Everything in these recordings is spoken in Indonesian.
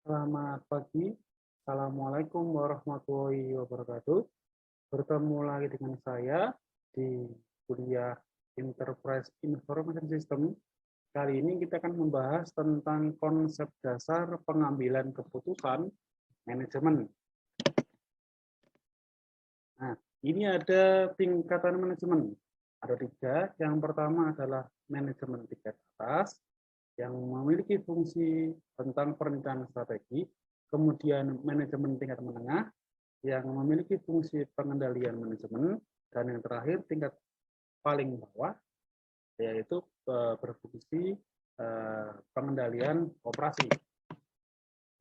Selamat pagi. Assalamualaikum warahmatullahi wabarakatuh. Bertemu lagi dengan saya di kuliah Enterprise Information System. Kali ini kita akan membahas tentang konsep dasar pengambilan keputusan manajemen. Nah, ini ada tingkatan manajemen. Ada 3. Yang pertama adalah manajemen tingkat atas, yang memiliki fungsi tentang perencanaan strategi, kemudian manajemen tingkat menengah, yang memiliki fungsi pengendalian manajemen, dan yang terakhir tingkat paling bawah, yaitu berfungsi pengendalian operasi.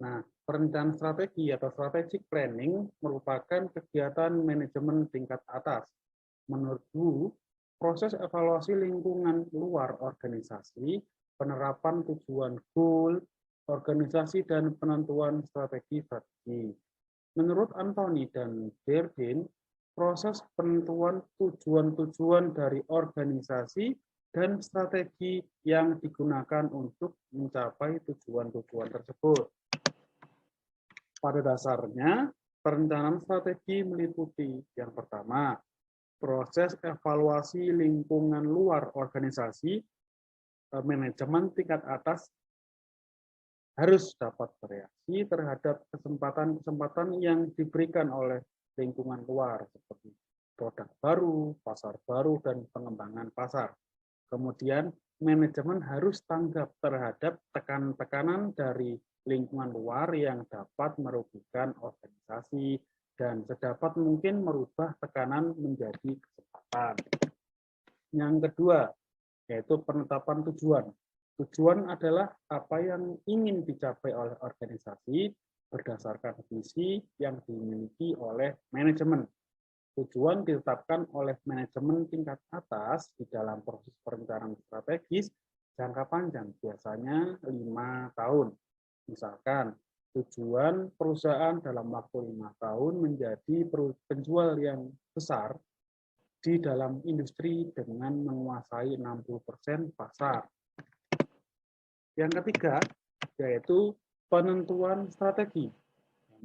Nah, perencanaan strategi atau strategic planning merupakan kegiatan manajemen tingkat atas. Menurut Bu, proses evaluasi lingkungan luar organisasi, penerapan tujuan goal, organisasi dan penentuan strategi. Menurut Anthony dan Berdin, proses penentuan tujuan-tujuan dari organisasi dan strategi yang digunakan untuk mencapai tujuan-tujuan tersebut. Pada dasarnya, perencanaan strategi meliputi yang pertama, proses evaluasi lingkungan luar organisasi, manajemen tingkat atas harus dapat bereaksi terhadap kesempatan-kesempatan yang diberikan oleh lingkungan luar, seperti produk baru, pasar baru, dan pengembangan pasar. Kemudian, manajemen harus tanggap terhadap tekanan-tekanan dari lingkungan luar yang dapat merugikan organisasi dan sedapat mungkin merubah tekanan menjadi kesempatan. Yang kedua, yaitu penetapan tujuan. Tujuan adalah apa yang ingin dicapai oleh organisasi berdasarkan visi yang dimiliki oleh manajemen. Tujuan ditetapkan oleh manajemen tingkat atas di dalam proses perencanaan strategis jangka panjang, biasanya 5 tahun. Misalkan, tujuan perusahaan dalam waktu 5 tahun menjadi penjual yang besar di dalam industri dengan menguasai 60% pasar. Yang ketiga, yaitu penentuan strategi.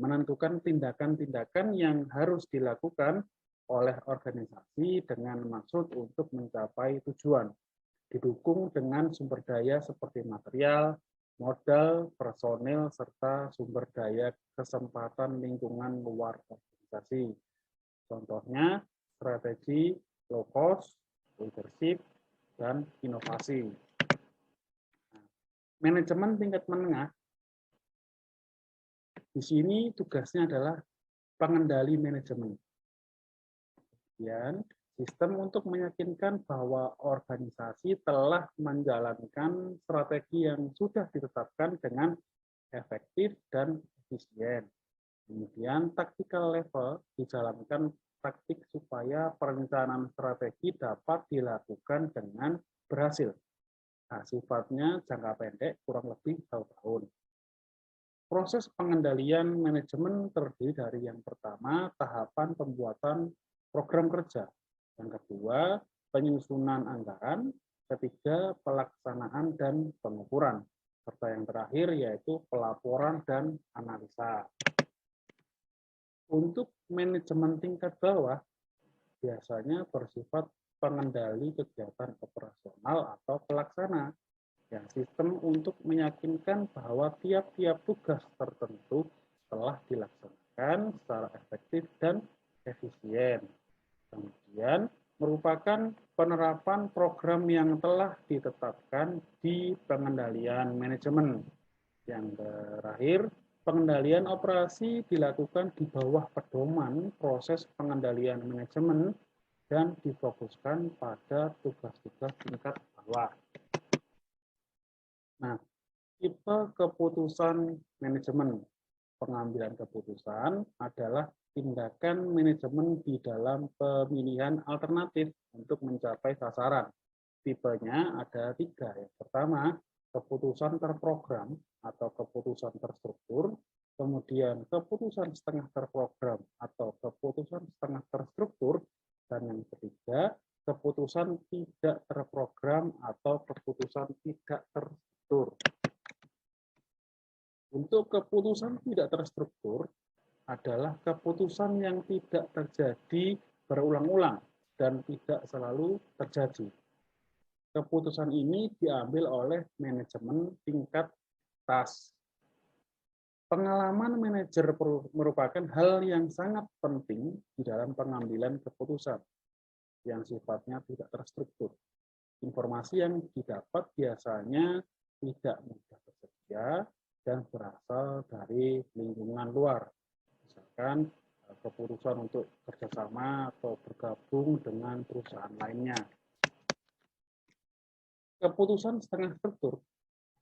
Menentukan tindakan-tindakan yang harus dilakukan oleh organisasi dengan maksud untuk mencapai tujuan. Didukung dengan sumber daya seperti material, modal, personel, serta sumber daya kesempatan lingkungan luar organisasi. Contohnya, strategi low cost, leadership, dan inovasi. Manajemen tingkat menengah, di sini tugasnya adalah pengendali manajemen. Kemudian, sistem untuk meyakinkan bahwa organisasi telah menjalankan strategi yang sudah ditetapkan dengan efektif dan efisien. Kemudian, tactical level dijalankan taktik supaya perencanaan strategi dapat dilakukan dengan berhasil. Nah, sifatnya jangka pendek kurang lebih 1 tahun. Proses pengendalian manajemen terdiri dari yang pertama, tahapan pembuatan program kerja. Yang kedua, penyusunan anggaran. Ketiga, pelaksanaan dan pengukuran. Serta yang terakhir yaitu pelaporan dan analisa. Untuk manajemen tingkat bawah, biasanya bersifat pengendali kegiatan operasional atau pelaksana. Ya, sistem untuk meyakinkan bahwa tiap-tiap tugas tertentu telah dilaksanakan secara efektif dan efisien. Kemudian, merupakan penerapan program yang telah ditetapkan di pengendalian manajemen. Yang terakhir, pengendalian operasi dilakukan di bawah pedoman proses pengendalian manajemen dan difokuskan pada tugas-tugas tingkat bawah. Nah, tipe keputusan manajemen. Pengambilan keputusan adalah tindakan manajemen di dalam pemilihan alternatif untuk mencapai sasaran. Tipenya ada 3. Yang pertama, keputusan terprogram atau keputusan terstruktur, kemudian keputusan setengah terprogram atau keputusan setengah terstruktur, dan yang ketiga, keputusan tidak terprogram atau keputusan tidak terstruktur. Untuk keputusan tidak terstruktur adalah keputusan yang tidak terjadi berulang-ulang dan tidak selalu terjadi. Keputusan ini diambil oleh manajemen tingkat atas. Pengalaman manajer merupakan hal yang sangat penting di dalam pengambilan keputusan yang sifatnya tidak terstruktur. Informasi yang didapat biasanya tidak mudah tersedia dan berasal dari lingkungan luar. Misalkan keputusan untuk kerjasama atau bergabung dengan perusahaan lainnya. Keputusan setengah struktur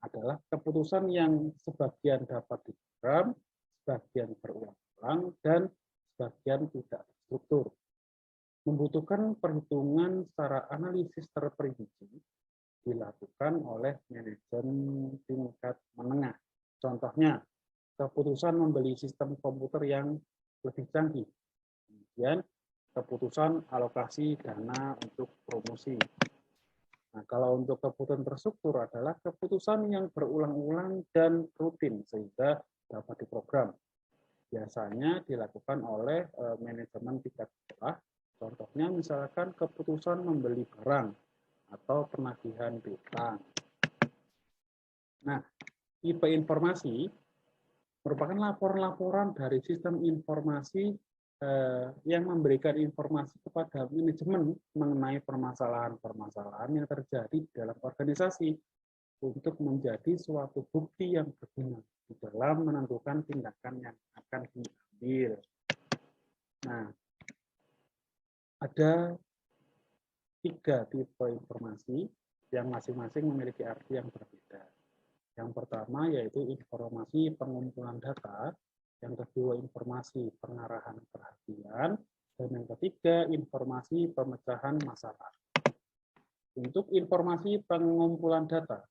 adalah keputusan yang sebagian dapat diprogram, sebagian berulang-ulang, dan sebagian tidak terstruktur. Membutuhkan perhitungan secara analisis terperinci dilakukan oleh manajemen tingkat menengah. Contohnya, keputusan membeli sistem komputer yang lebih canggih. Kemudian, keputusan alokasi dana untuk promosi. Nah, kalau untuk keputusan terstruktur adalah keputusan yang berulang-ulang dan rutin sehingga dapat diprogram. Biasanya dilakukan oleh manajemen tingkat bawah. Contohnya misalkan keputusan membeli barang atau penagihan piutang. Nah, tipe informasi merupakan laporan-laporan dari sistem informasi yang memberikan informasi kepada manajemen mengenai permasalahan-permasalahan yang terjadi di dalam organisasi untuk menjadi suatu bukti yang berguna di dalam menentukan tindakan yang akan diambil. Nah, ada 3 tipe informasi yang masing-masing memiliki arti yang berbeda. Yang pertama yaitu informasi pengumpulan data, yang kedua informasi pengarahan perhatian, dan yang ketiga informasi pemecahan masalah. Untuk informasi pengumpulan data,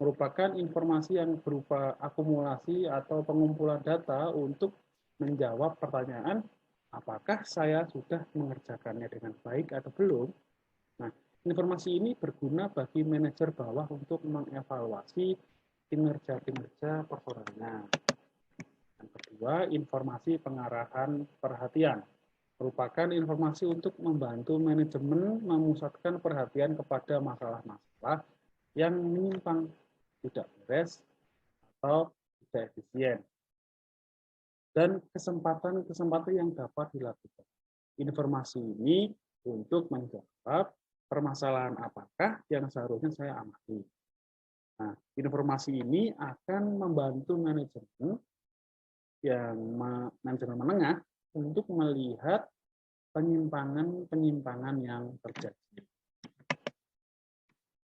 merupakan informasi yang berupa akumulasi atau pengumpulan data untuk menjawab pertanyaan, apakah saya sudah mengerjakannya dengan baik atau belum? Nah, informasi ini berguna bagi manajer bawah untuk mengevaluasi kinerja-kinerja personalnya. Yang kedua, informasi pengarahan perhatian merupakan informasi untuk membantu manajemen memusatkan perhatian kepada masalah-masalah yang menyimpang, tidak beres, atau tidak efisien, dan kesempatan-kesempatan yang dapat dilakukan. Informasi ini untuk menjawab permasalahan apakah yang seharusnya saya amati. Nah, informasi ini akan membantu manajemen menengah untuk melihat penyimpangan-penyimpangan yang terjadi.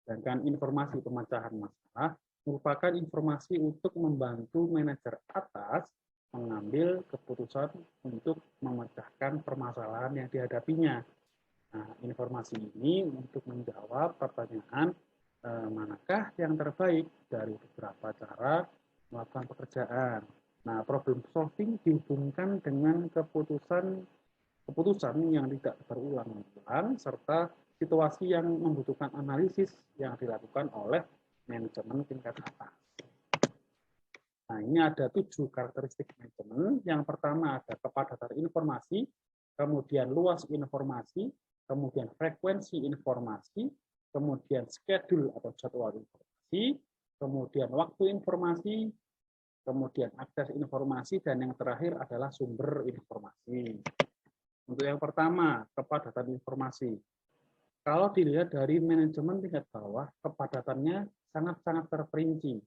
Sedangkan informasi pemecahan masalah merupakan informasi untuk membantu manajer atas mengambil keputusan untuk memecahkan permasalahan yang dihadapinya. Nah, informasi ini untuk menjawab pertanyaan manakah yang terbaik dari beberapa cara melakukan pekerjaan. Nah, problem solving dihubungkan dengan keputusan yang tidak berulang-ulang serta situasi yang membutuhkan analisis yang dilakukan oleh manajemen tingkat atas. Nah, ini ada 7 karakteristik manajemen. Yang pertama ada kepadatan informasi, kemudian luas informasi, kemudian frekuensi informasi, kemudian schedule atau jadwal informasi, kemudian waktu informasi, kemudian akses informasi, dan yang terakhir adalah sumber informasi. Untuk yang pertama, kepadatan informasi. Kalau dilihat dari manajemen tingkat bawah, kepadatannya sangat-sangat terperinci,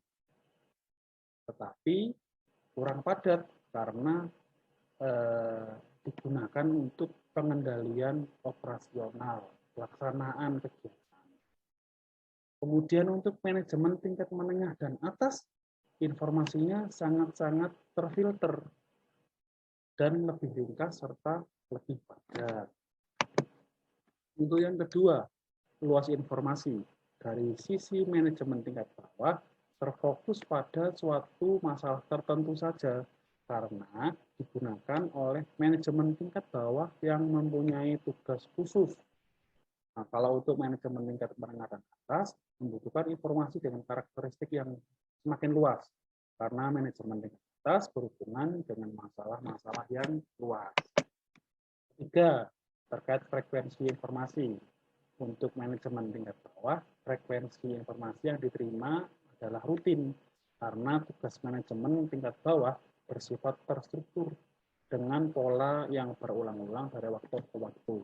tetapi kurang padat karena digunakan untuk pengendalian operasional, pelaksanaan kegiatan. Kemudian untuk manajemen tingkat menengah dan atas, informasinya sangat-sangat terfilter dan lebih ringkas serta lebih padat. Untuk yang kedua, luas informasi. Dari sisi manajemen tingkat bawah, terfokus pada suatu masalah tertentu saja, karena digunakan oleh manajemen tingkat bawah yang mempunyai tugas khusus. Nah, kalau untuk manajemen tingkat menengah dan atas, membutuhkan informasi dengan karakteristik yang semakin luas, karena manajemen tingkat atas berhubungan dengan masalah-masalah yang luas. Ketiga, terkait frekuensi informasi. Untuk manajemen tingkat bawah, frekuensi informasi yang diterima adalah rutin, karena tugas manajemen tingkat bawah bersifat terstruktur dengan pola yang berulang-ulang dari waktu ke waktu.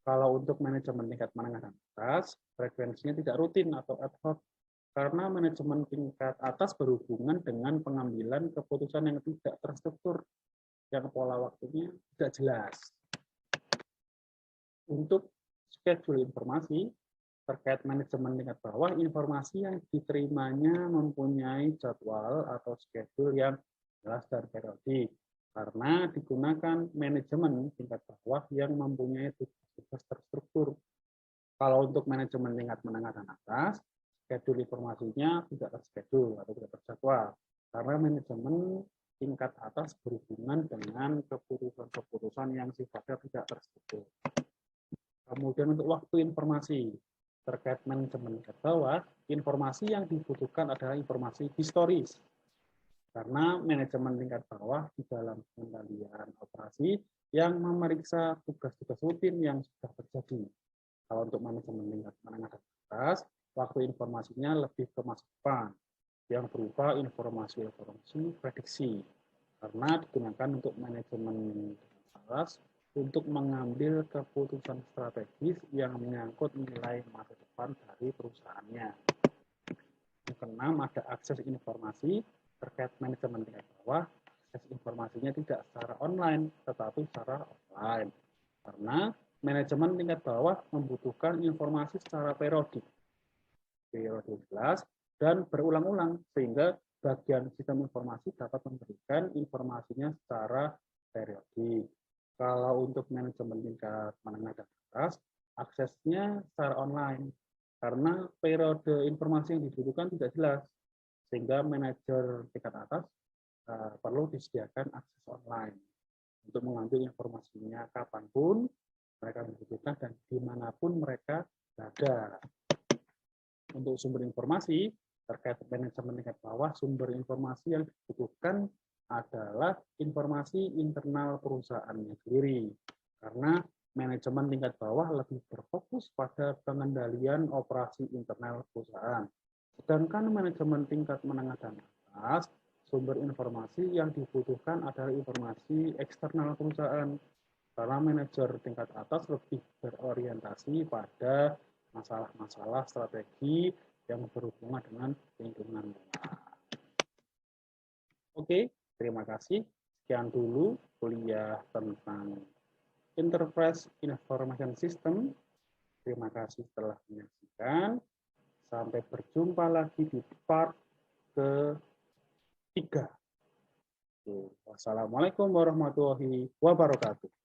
Kalau untuk manajemen tingkat menengah dan atas, frekuensinya tidak rutin atau ad hoc, karena manajemen tingkat atas berhubungan dengan pengambilan keputusan yang tidak terstruktur, yang pola waktunya tidak jelas. Untuk schedule informasi, terkait manajemen tingkat bawah, informasi yang diterimanya mempunyai jadwal atau schedule yang jelas dan periodik, karena digunakan manajemen tingkat bawah yang mempunyai tugas terstruktur. Kalau untuk manajemen tingkat menengah dan atas, schedule informasinya tidak terschedule atau tidak terjadwal, karena manajemen tingkat atas berhubungan dengan keputusan-keputusan yang sifatnya tidak terstruktur. Kemudian untuk waktu informasi, terkait manajemen tingkat bawah, informasi yang dibutuhkan adalah informasi historis. Karena manajemen tingkat bawah di dalam pengendalian operasi yang memeriksa tugas-tugas rutin yang sudah terjadi. Kalau untuk manajemen tingkat menengah dan atas, waktu informasinya lebih ke masa depan, yang berupa informasi-informasi prediksi. Karena digunakan untuk manajemen atas untuk mengambil keputusan strategis yang menyangkut nilai masa depan dari perusahaannya. Yang keenam, ada akses informasi terkait manajemen tingkat bawah. Akses informasinya tidak secara online, tetapi secara offline. Karena manajemen tingkat bawah membutuhkan informasi secara periodik jelas, dan berulang-ulang, sehingga bagian sistem informasi dapat memberikan informasinya secara periodik. Kalau untuk manajemen tingkat menengah dan atas, aksesnya secara online, karena periode informasi yang dibutuhkan tidak jelas, sehingga manajer tingkat atas perlu disediakan akses online untuk mengambil informasinya kapanpun mereka membutuhkan dan dimanapun mereka berada. Untuk sumber informasi terkait manajemen tingkat bawah, sumber informasi yang dibutuhkan adalah informasi internal perusahaannya sendiri, karena manajemen tingkat bawah lebih berfokus pada pengendalian operasi internal perusahaan. Sedangkan manajemen tingkat menengah dan atas, sumber informasi yang dibutuhkan adalah informasi eksternal perusahaan, karena manajer tingkat atas lebih berorientasi pada masalah-masalah strategi yang berhubungan dengan lingkungan lingkungan. Oke, terima kasih. Sekian dulu kuliah tentang Enterprise Information System. Terima kasih telah menyaksikan. Sampai berjumpa lagi di part ketiga. Wassalamualaikum warahmatullahi wabarakatuh.